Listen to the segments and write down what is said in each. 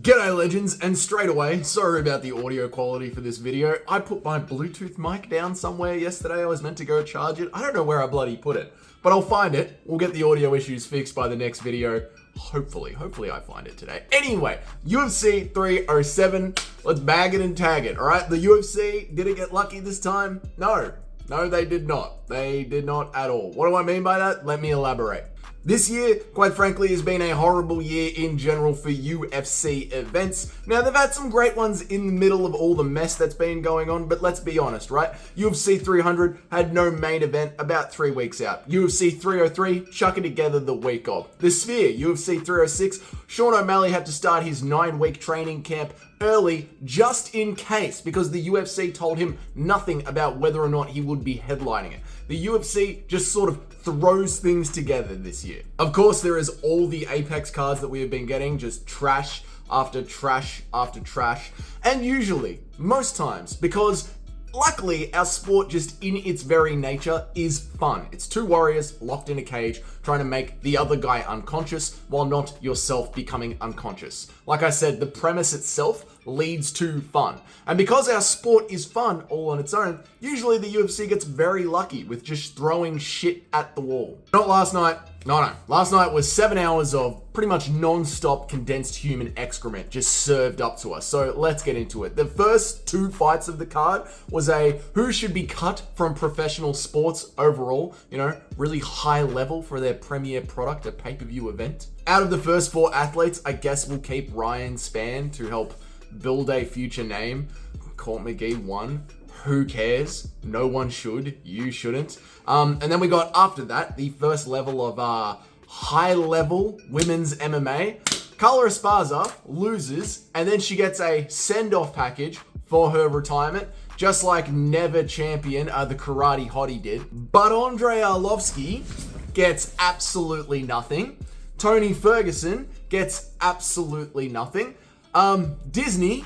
G'day legends, and straight away, sorry about the audio quality for this video. I put my Bluetooth mic down somewhere yesterday. I was meant to go charge it. I don't know where I bloody put it, but I'll find it. We'll get the audio issues fixed by the next video. Hopefully I find it today. Anyway, UFC 307, let's bag it and tag it, all right? The UFC, did it get lucky this time? No, they did not. They did not at all. What do I mean by that? Let me elaborate. This year, quite frankly, has been a horrible year in general for UFC events. Now, they've had some great ones in the middle of all the mess that's been going on, but let's be honest, right? UFC 300 had no main event about 3 weeks out. UFC 303, chucking together the week of. The Sphere, UFC 306, Sean O'Malley had to start his 9-week training camp early just in case, because the UFC told him nothing about whether or not he would be headlining it. The UFC just sort of throws things together this year. Of course, there is all the Apex cards that we have been getting, just trash after trash after trash. And usually, most times, because luckily, our sport just in its very nature is fun. It's two warriors locked in a cage trying to make the other guy unconscious while not yourself becoming unconscious. Like I said, the premise itself leads to fun. And because our sport is fun all on its own, usually the UFC gets very lucky with just throwing shit at the wall. Not last night. No. Last night was 7 hours of pretty much non-stop condensed human excrement just served up to us. So let's get into it. The first 2 fights of the card was a who should be cut from professional sports overall, really high level for their premier product, a pay-per-view event. Out of the first 4 athletes, I guess we'll keep Ryan Spann to help build a future name. Court McGee won. Who cares? No one should. You shouldn't. And then we got, after that, the first level of high-level women's MMA. Carla Esparza loses, and then she gets a send-off package for her retirement, just like never champion the Karate Hottie did. But Andrei Arlovski gets absolutely nothing. Tony Ferguson gets absolutely nothing. Disney,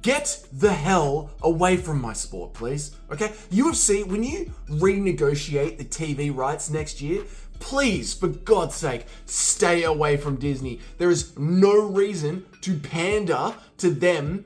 get the hell away from my sport, please. Okay? UFC, when you renegotiate the TV rights next year, please, for God's sake, stay away from Disney. There is no reason to pander to them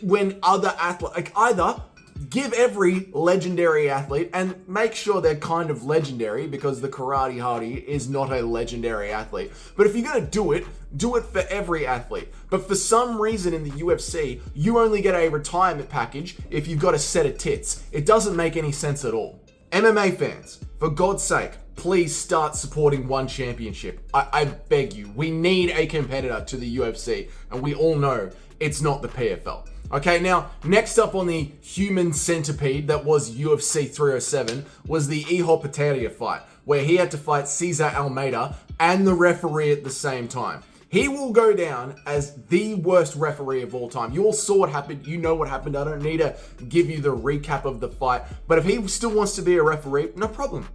when other athletes, either give every legendary athlete, and make sure they're kind of legendary, because the Karate Hottie is not a legendary athlete. But if you're going to do it for every athlete. But for some reason in the UFC, you only get a retirement package if you've got a set of tits. It doesn't make any sense at all. MMA fans, for God's sake, please start supporting one championship. I beg you. We need a competitor to the UFC, and we all know it's not the PFL. Okay, now, next up on the human centipede that was UFC 307 was the Iho Pereira fight, where he had to fight Cesar Almeida and the referee at the same time. He will go down as the worst referee of all time. You all saw what happened. You know what happened. I don't need to give you the recap of the fight. But if he still wants to be a referee, no problem.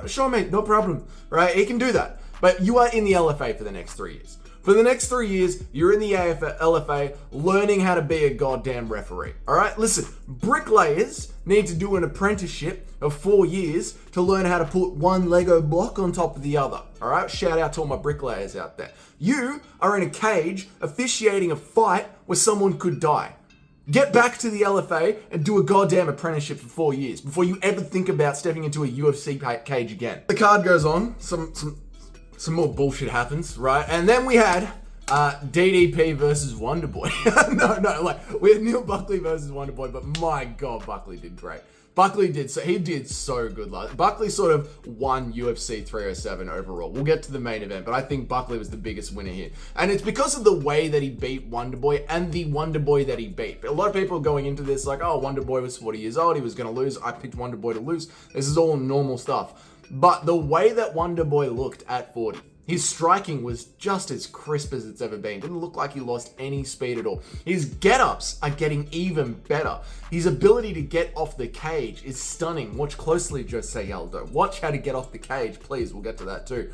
Sure, mate, no problem. Right? He can do that. But you are in the LFA for the next 3 years. For the next 3 years, you're in the LFA learning how to be a goddamn referee. All right? Listen, bricklayers need to do an apprenticeship of 4 years to learn how to put one Lego block on top of the other. All right? Shout out to all my bricklayers out there. You are in a cage officiating a fight where someone could die. Get back to the LFA and do a goddamn apprenticeship for 4 years before you ever think about stepping into a UFC cage again. The card goes on. Some more bullshit happens, right? And then we had DDP versus Wonderboy. We had Neil Buckley versus Wonderboy, but my God, Buckley did great. He did so good. Buckley sort of won UFC 307 overall. We'll get to the main event, but I think Buckley was the biggest winner here. And it's because of the way that he beat Wonderboy and the Wonderboy that he beat. A lot of people are going into this like, oh, Wonderboy was 40 years old. He was going to lose. I picked Wonderboy to lose. This is all normal stuff. But the way that Wonderboy looked at 40, his striking was just as crisp as it's ever been. Didn't look like he lost any speed at all. His get-ups are getting even better. His ability to get off the cage is stunning. Watch closely, Jose Aldo. Watch how to get off the cage, please. We'll get to that too.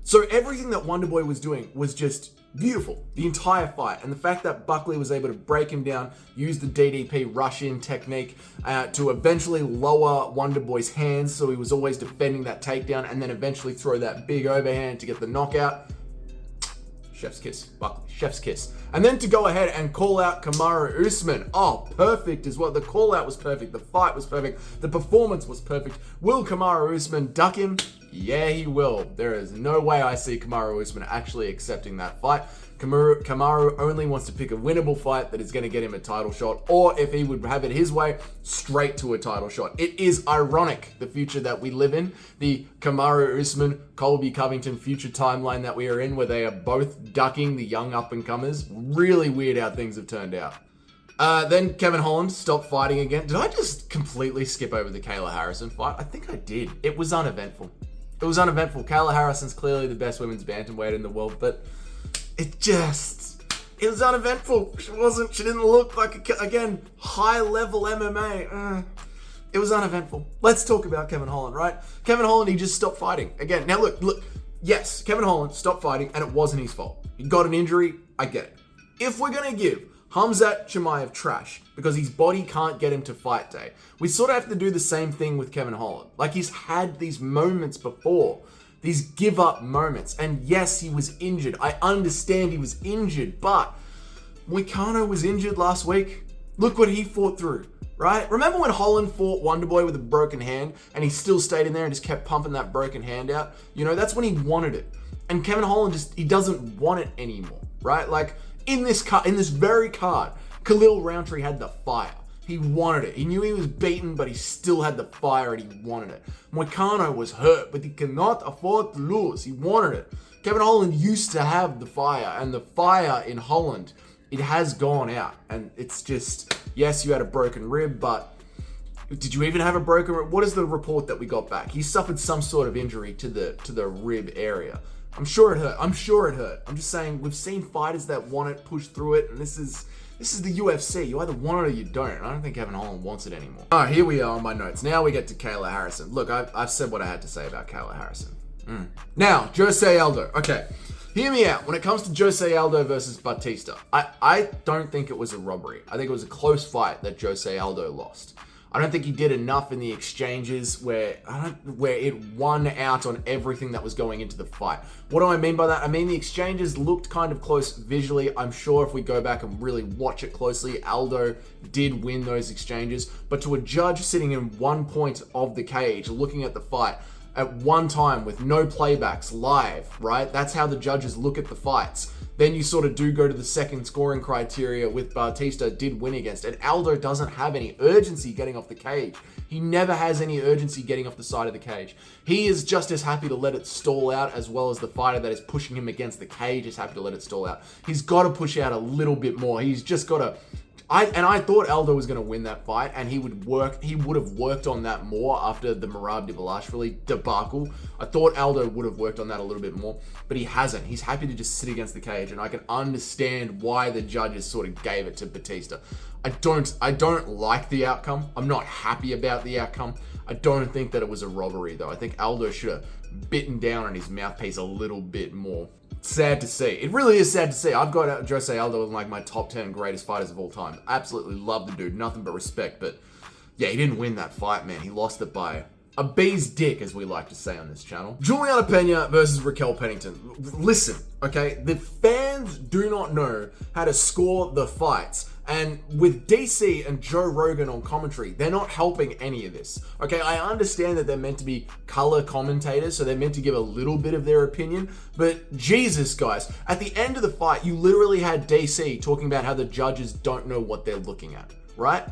So everything that Wonderboy was doing was just beautiful, the entire fight. And the fact that Buckley was able to break him down, use the DDP rush-in technique to eventually lower Wonderboy's hands, so he was always defending that takedown, and then eventually throw that big overhand to get the knockout. Chef's kiss. Buckley. Chef's kiss. And then to go ahead and call out Kamaru Usman. Oh, perfect is what the call out was perfect. The fight was perfect. The performance was perfect. Will Kamaru Usman duck him? Yeah, he will. There is no way I see Kamaru Usman actually accepting that fight. Kamaru only wants to pick a winnable fight that is going to get him a title shot, or if he would have it his way, straight to a title shot. It is ironic, the future that we live in, the Kamaru Usman, Colby Covington future timeline that we are in, where they are both ducking the young up-and-comers. Really weird how things have turned out. Then Kevin Holland stopped fighting again. Did I just completely skip over the Kayla Harrison fight? I think I did. It was uneventful. Kayla Harrison's clearly the best women's bantamweight in the world, but it was uneventful. She didn't look like, again, high-level MMA. It was uneventful. Let's talk about Kevin Holland, right? Kevin Holland, he just stopped fighting. Again, now look, yes, Kevin Holland stopped fighting, and it wasn't his fault. He got an injury, I get it. If we're going to give Khamzat Chimaev trash because his body can't get him to fight day, we sort of have to do the same thing with Kevin Holland. Like, he's had these moments before. These give-up moments. And yes, he was injured. I understand he was injured, but Moicano was injured last week. Look what he fought through, right? Remember when Holland fought Wonderboy with a broken hand and he still stayed in there and just kept pumping that broken hand out? You know, that's when he wanted it. And Kevin Holland he doesn't want it anymore, right? Like, in this very card, Khalil Rountree had the fire. He wanted it. He knew he was beaten, but he still had the fire and he wanted it. Moicano was hurt, but he cannot afford to lose. He wanted it. Kevin Holland used to have the fire, and the fire in Holland, it has gone out. And it's just, yes, you had a broken rib, but did you even have a broken rib? What is the report that we got back? He suffered some sort of injury to the rib area. I'm sure it hurt. I'm just saying, we've seen fighters that want it, push through it, and this is the UFC. You either want it or you don't. I don't think Kevin Holland wants it anymore. All right, here we are on my notes. Now we get to Kayla Harrison. Look, I've said what I had to say about Kayla Harrison. Now, Jose Aldo. Okay, hear me out. When it comes to Jose Aldo versus Batista, I don't think it was a robbery. I think it was a close fight that Jose Aldo lost. I don't think he did enough in the exchanges where it won out on everything that was going into the fight. What do I mean by that? I mean, the exchanges looked kind of close visually. I'm sure if we go back and really watch it closely, Aldo did win those exchanges. But to a judge sitting in one point of the cage, looking at the fight at one time with no playbacks live, right? That's how the judges look at the fights. Then you sort of do go to the second scoring criteria with Batista did win against. And Aldo doesn't have any urgency getting off the cage. He never has any urgency getting off the side of the cage. He is just as happy to let it stall out, as well as the fighter that is pushing him against the cage is happy to let it stall out. He's got to push out a little bit more. He's just got to... I thought Aldo was going to win that fight, and he would have worked on that more after the Merab Dvalishvili debacle. I thought Aldo would have worked on that a little bit more, but he hasn't. He's happy to just sit against the cage, and I can understand why the judges sort of gave it to Batista. I don't like the outcome. I'm not happy about the outcome. I don't think that it was a robbery, though. I think Aldo should have bitten down on his mouthpiece a little bit more. Sad to see. It really is sad to see. I've got Jose Aldo in like my top 10 greatest fighters of all time. Absolutely love the dude. Nothing but respect. But yeah, he didn't win that fight, man. He lost it by a bee's dick, as we like to say on this channel. Juliana Pena versus Raquel Pennington. Listen, okay? The fans do not know how to score the fights. And with DC and Joe Rogan on commentary, they're not helping any of this. Okay, I understand that they're meant to be color commentators, so they're meant to give a little bit of their opinion, but Jesus, guys, at the end of the fight, you literally had DC talking about how the judges don't know what they're looking at, right?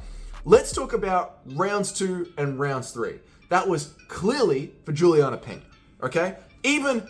Let's talk about rounds 2 and rounds 3. That was clearly for Juliana Pena, okay? Even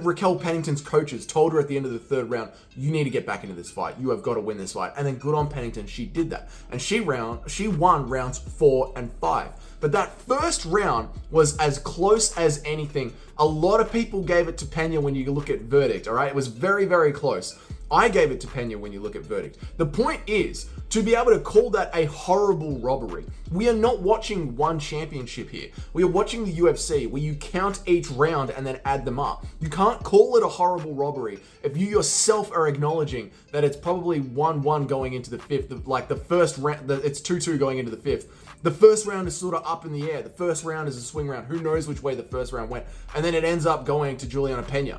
Raquel Pennington's coaches told her at the end of the third round, you need to get back into this fight. You have got to win this fight. And then good on Pennington, she did that. And she won rounds 4 and 5. But that first round was as close as anything. A lot of people gave it to Pena when you look at verdict, all right? It was very, very close. I gave it to Pena when you look at verdict. The point is, to be able to call that a horrible robbery, we are not watching one championship here. We are watching the UFC where you count each round and then add them up. You can't call it a horrible robbery if you yourself are acknowledging that it's probably 1-1 going into the fifth. Like the first round, it's 2-2 going into the fifth. The first round is sort of up in the air. The first round is a swing round. Who knows which way the first round went? And then it ends up going to Juliana Pena.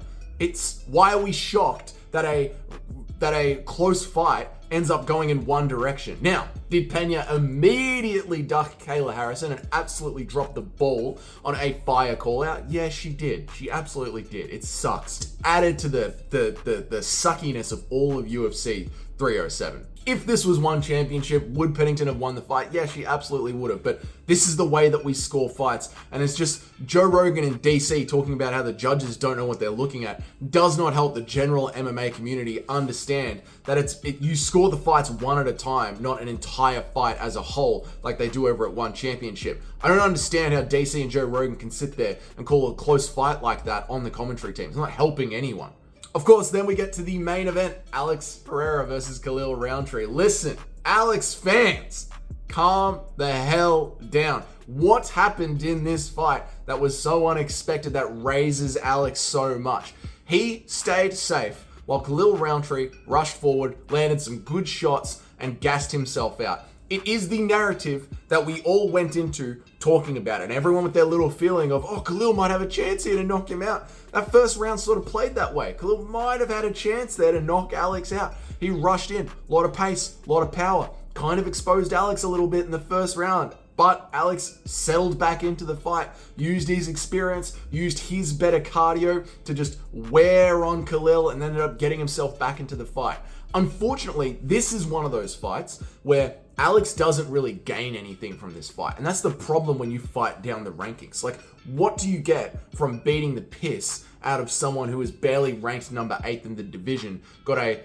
Why are we shocked that a close fight ends up going in one direction? Now, did Pena immediately duck Kayla Harrison and absolutely drop the ball on a fire call out? Yeah, she did. She absolutely did. It sucks. Added to the suckiness of all of UFC 307. If this was one championship, would Pennington have won the fight? Yeah, she absolutely would have. But this is the way that we score fights. And it's just Joe Rogan in DC talking about how the judges don't know what they're looking at does not help the general MMA community understand that you score the fights one at a time, not an entire fight as a whole like they do over at one championship. I don't understand how DC and Joe Rogan can sit there and call a close fight like that on the commentary team. It's not helping anyone. Of course, then we get to the main event, Alex Pereira versus Khalil Rountree. Listen, Alex fans, calm the hell down. What happened in this fight that was so unexpected that raises Alex so much? He stayed safe while Khalil Rountree rushed forward, landed some good shots, and gassed himself out. It is the narrative that we all went into talking about it. And everyone with their little feeling of, oh, Khalil might have a chance here to knock him out. That first round sort of played that way. Khalil might have had a chance there to knock Alex out. He rushed in, a lot of pace, a lot of power. Kind of exposed Alex a little bit in the first round. But Alex settled back into the fight, used his experience, used his better cardio to just wear on Khalil and ended up getting himself back into the fight. Unfortunately, this is one of those fights where Alex doesn't really gain anything from this fight. And that's the problem when you fight down the rankings. Like, what do you get from beating the piss out of someone who is barely ranked number 8 in the division, got a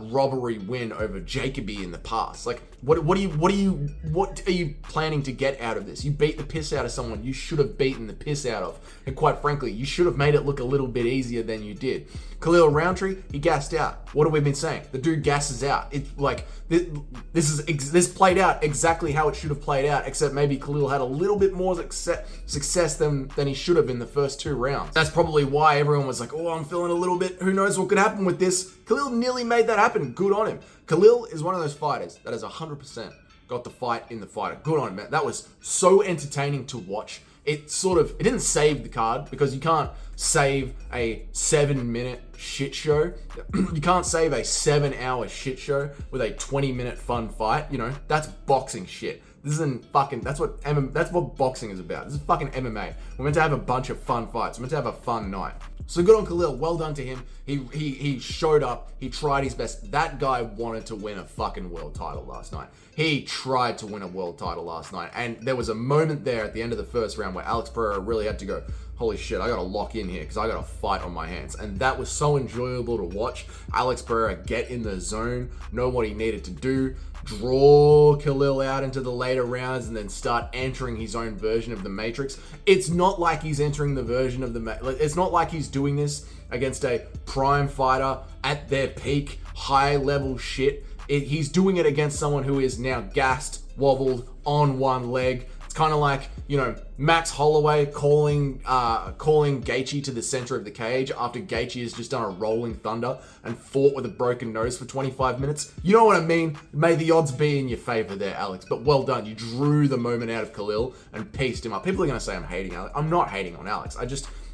robbery win over Jacoby in the past? Like, what are you planning to get out of this? You beat the piss out of someone you should have beaten the piss out of. And quite frankly, you should have made it look a little bit easier than you did. Khalil Rountree, he gassed out. What have we been saying? The dude gasses out. It's like, this played out exactly how it should have played out, except maybe Khalil had a little bit more success than he should have in the first 2 rounds. That's probably why everyone was like, oh, I'm feeling a little bit, who knows what could happen with this. Khalil nearly made that happen. Good on him. Khalil is one of those fighters that has 100% got the fight in the fighter. Good on him, man. That was so entertaining to watch. It didn't save the card, because you can't save a 7-minute shit show. You can't save a 7-hour shit show with a 20-minute fun fight. You know, that's boxing shit. This isn't fucking, that's what boxing is about. This is fucking MMA. We're meant to have a bunch of fun fights. We're meant to have a fun night. So good on Khalil. Well done to him. He showed up. He tried his best. That guy wanted to win a fucking world title last night. He tried to win a world title last night. And there was a moment there at the end of the first round where Alex Pereira really had to go, holy shit, I gotta lock in here because I got a fight on my hands. And that was so enjoyable to watch. Alex Pereira get in the zone, know what he needed to do, draw Khalil out into the later rounds, and then start entering his own version of the Matrix. It's not like he's entering the version of it's not like he's doing this against a prime fighter at their peak, high level shit. He's doing it against someone who is now gassed, wobbled, on one leg. It's kind of like, you know, Max Holloway calling Gaethje to the center of the cage after Gaethje has just done a rolling thunder and fought with a broken nose for 25 minutes. You know what I mean? May the odds be in your favor there, Alex. But well done. You drew the moment out of Khalil and pieced him up. People are going to say I'm hating Alex. I'm not hating on Alex.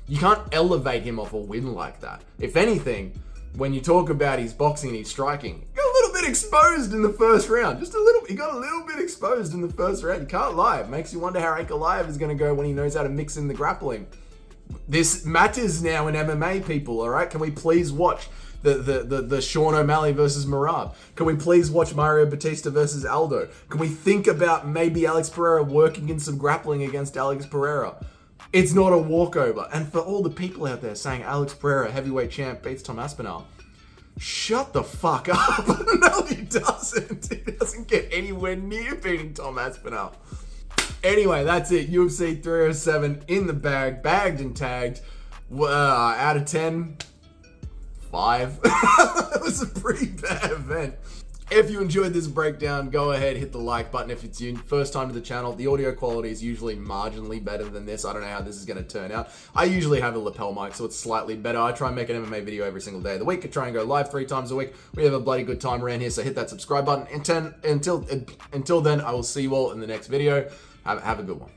You can't elevate him off a win like that. If anything, when you talk about his boxing and his striking, he got a little bit exposed in the first round. He got a little bit exposed in the first round. You can't lie. It makes you wonder how Ankalaev is going to go when he knows how to mix in the grappling. This matters now in MMA, people, all right? Can we please watch the Sean O'Malley versus Merab? Can we please watch Mario Batista versus Aldo? Can we think about maybe Alex Pereira working in some grappling against Alex Pereira? It's not a walkover. And for all the people out there saying Alex Pereira, heavyweight champ, beats Tom Aspinall, shut the fuck up. No, he doesn't. He doesn't get anywhere near beating Tom Aspinall. Anyway, that's it. UFC 307 in the bag, bagged and tagged. Out of 10, 5. That was a pretty bad event. If you enjoyed this breakdown, go ahead, hit the like button. If it's your first time to the channel, the audio quality is usually marginally better than this. I don't know how this is going to turn out. I usually have a lapel mic, so it's slightly better. I try and make an MMA video every single day of the week. I try and go live 3 times a week. We have a bloody good time around here, so hit that subscribe button. Until then, I will see you all in the next video. Have a good one.